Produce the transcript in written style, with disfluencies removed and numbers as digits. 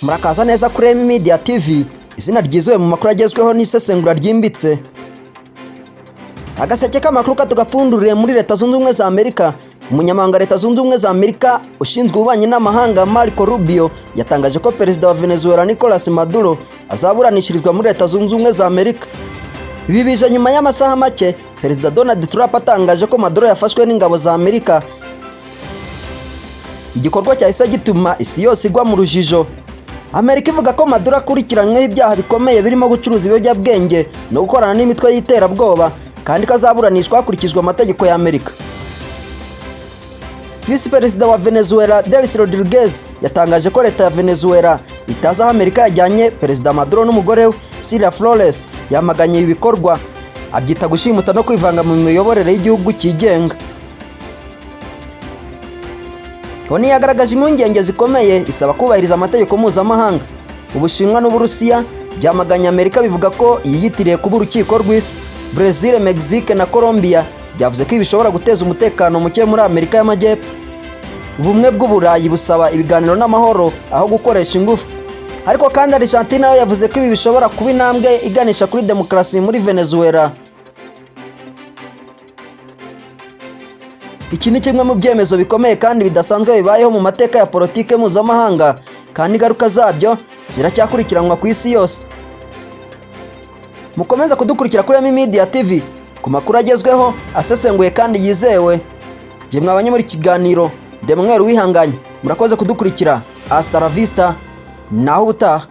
Murakaza neza kuri EMMY MEDIA TV, izina ryizewe mu makuru agezweho n'isesengura ryimbitse. Agaseke k'amakuru katugapfundurire muri Leta Zunze Ubumwe za Amerika. Umunyamabanga Leta Zunze Ubumwe za Amerika ushinzwe ububanyi n'amahanga Rubio yatangaje ko Perezida wa Venezuela Nicolás Maduro azaburanishirizwa muri Leta Zunze Ubumwe za Amerika. Ibi bije nyuma y'amasaha make Perezida Donald Trump atangaje ko Maduro yafashwe n'ingabo za Amerika. Igikorwa cyahise gituma isi yose igwa mu rujijo. Amerika ivuga ko Maduro akurikiranyweho ibyaha bikomeye birimo gucuruza ibiyobyabwenge no gukorana n'imitwe y'iterabwoba kandi kazaburanishwa hakurikijwe amategeko ya Amerika. Vice Perezida wa Venezuela Delcy Rodriguez yatangaje ko leta ya Venezuela itaza aho Amerika yajyanye Perezida Maduro n'umugore we Sila Flores yamaganye ibi bikorwa, abyita gushimuta no kwivanga mu miyoborere y'igihugu cyigenga. Oni yagaragaje impungenge zikomeye isaba kubahiriza amategeko mpuzamahanga. Ubushinwa n'Uburusiya byamaganye Amerika bivuga ko yiyitiriye kuba urukiko rw'isi. Brazil, Mexique na Colombia byavuze ko bishobora guteza umutekano muke muri Amerika y'Amajyepfo. Ubumwe bw'Uburayi busaba ibiganiro n'amahoro aho gukoresha ingufu. Ariko kandi Argentina yavuze ko ibi bishobora kuba intambwe iganisha kuri demokarasi muri Venezuela. Iki ni kimwe mu byemezo bikomeye kandi bidasanzwe bibayeho mu mateka ya politike mpuzamahanga, kandi ingaruka zabyo ziracyakurikiranwa ku isi yose. Mukomeza kudukurikira kuri EMMY MEDIA TV ku makuru agezweho asesenguye kandi yizewe. Je mwabanye muri kiganiro Demweru wihanganye. Murakoze kudukurikira. Hasta la vista. Naho ubutaha.